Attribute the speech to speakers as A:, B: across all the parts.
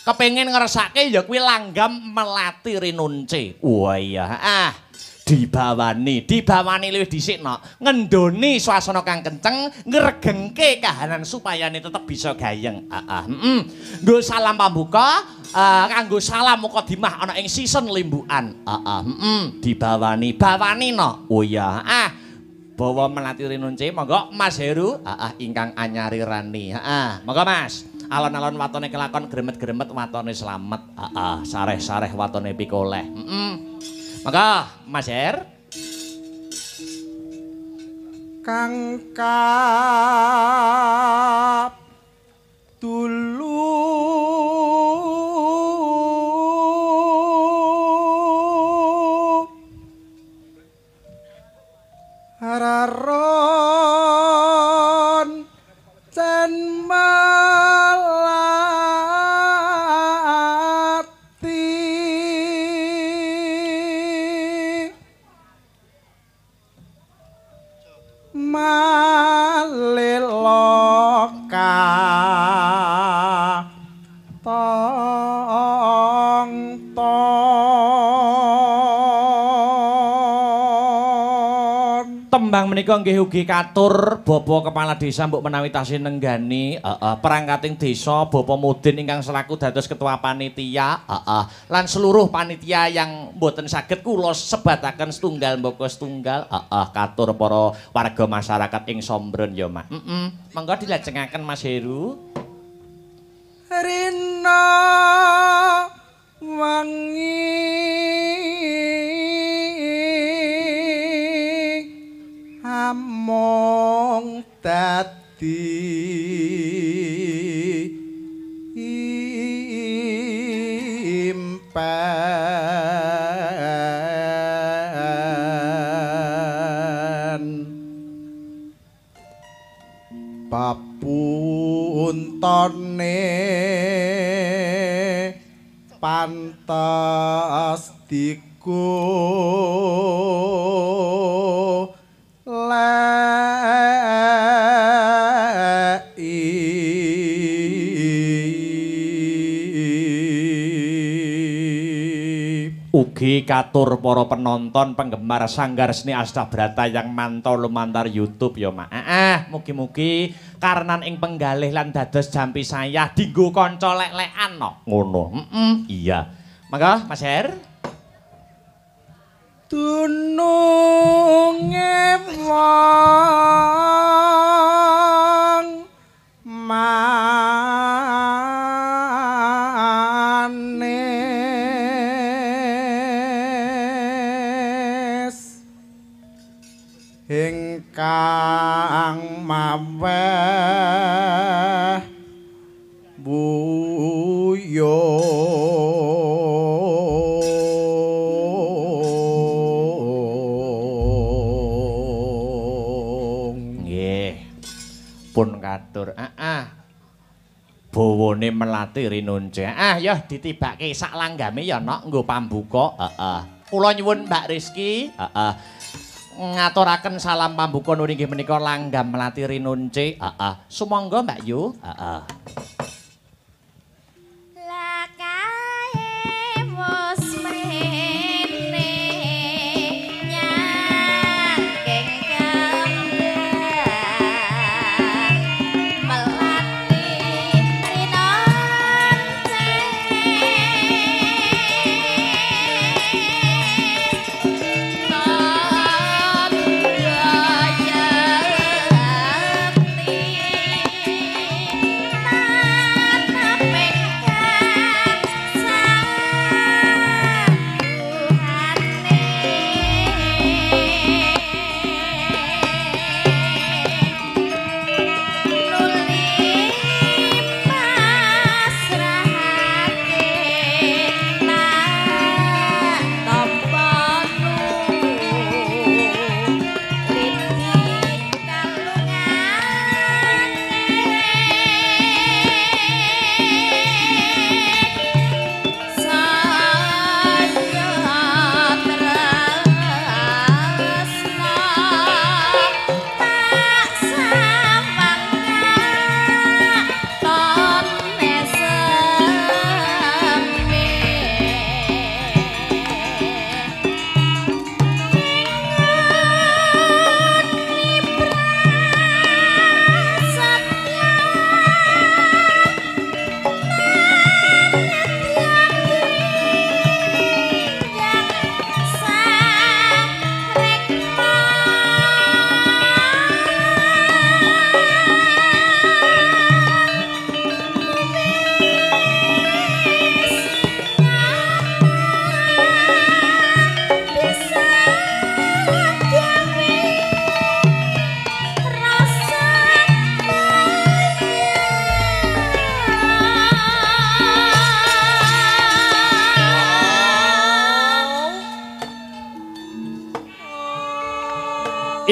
A: kepengin ngersake ya kuwi langgam melati rinunce. Wah iya. Dibawani luwih dhisik no. Ngendoni swasana kang kenceng, ngregengke kahanan supaya tetep bisa gayeng. Nggo salam pambuka, kanggo salam mukadimah ana ing season limbukan. Bawani no. Oh iya. Bawa melati rinunce, monggo Mas Heru, ingkang anyari rani. Monggo Mas. Alon-alon watone kelakon gremet-gremet watone slamet. Sareh-sareh watone pikoleh. Maka Mas Her
B: kang kap dulu hararon ten
A: tembang menika nggih ugi katur Bapak Kepala Desa mbok menawi tasih nenggani perangkating desa Bapak Mudin ingkang selaku dados ketua panitia lan seluruh panitia yang mboten saged kula sebataken setunggal mboko setunggal katur para warga masyarakat ing Sombron ya Mak. Monggo dilajengaken Mas Heru.
B: Rina wangi among dadi impen papuntone pantas diku
A: ugi katur para penonton penggemar Sanggar Seni Astabrata yang mantau lumantar YouTube ya Mak. Mugi-mugi karenan ing penggalih lan dados jampi saya dinggo kanca lek-lekan no. Ngono. Iya. Mangga Mas Her.
B: Dununge wong manes ingkang maweh buyo
A: pun katur bawane melati rinunce ya ditibake sak langgame ya nok nggo pambuka kula nyuwun Mbak Rizky ngaturaken salam pambuka nuri nggih menika langgam melati rinunce sumangga Mbak Yu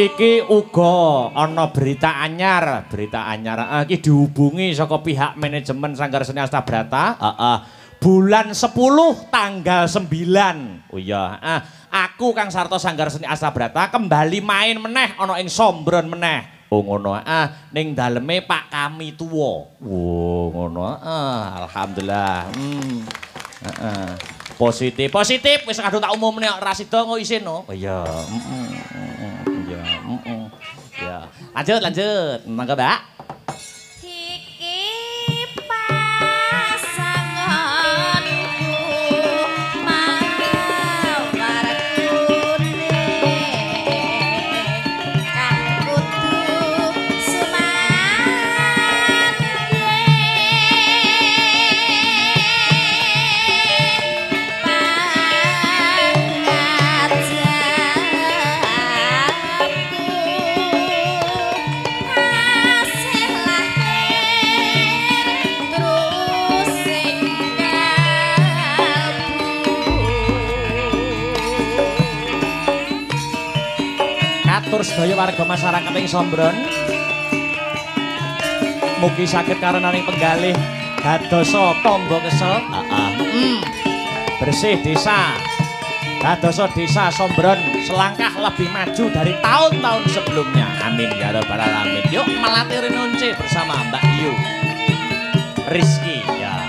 A: Iki uga ana berita anyar iki dihubungi saka pihak manajemen Sanggar Seni Astabrata. Bulan 10 tanggal 9. Oh iya, aku Kang Sarto Sanggar Seni Astabrata kembali main meneh ana ing Sombron meneh. Oh ngono. Ning daleme Pak Kami tuwa. Oh ngono. Alhamdulillah. Positif wis kadung tak umumne ora sida kok isin no. Oh iya. Ya. Lanjut. Mangga, Mbak.
C: Iki pasanganku mawarkune kang kudu
A: Katur sedaya warga masyarakat ing Sombron. Mugi saged karenaning penggalih dadosa tangga kesel. Bersih desa. Dadosa desa Sombron selangkah lebih maju dari tahun-tahun sebelumnya. Amin ya rabbal alamin. Yuk Melati Rinunce bersama Mbak Yu Rizky ya.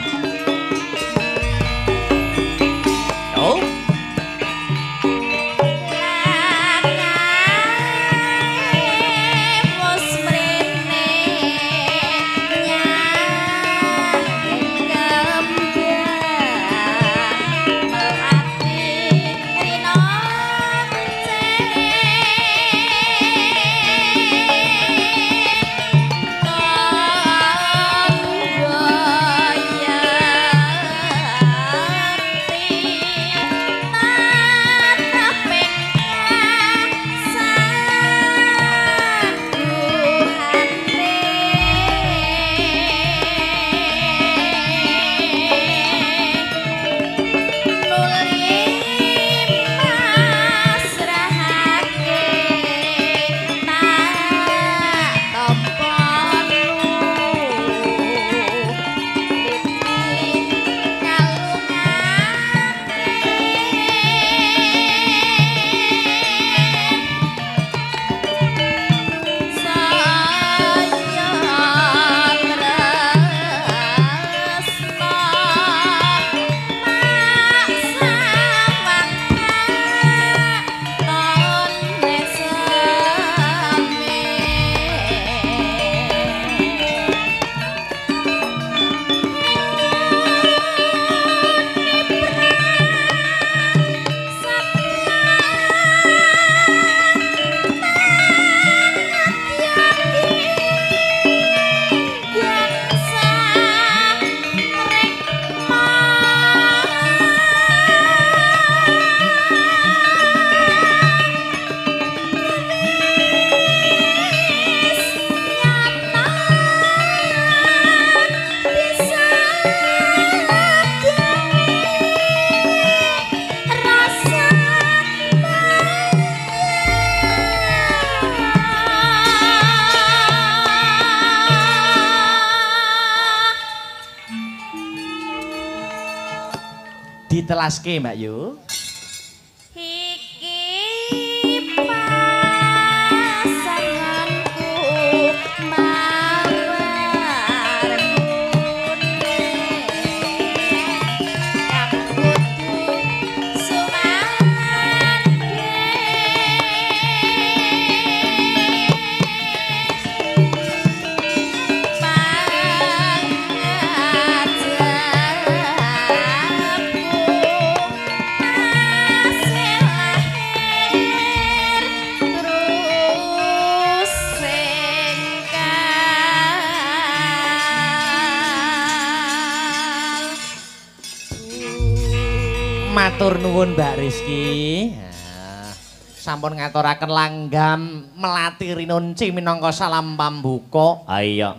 A: Yo. Ditelaske Mbak Yu.
C: Iki pasanganku mawarkune kang kudu sumandhe
A: Matur nuwun Mbak Rizky. Sampun ngaturaken langgam Melati Rinunci minangka salam pambuka. Iya,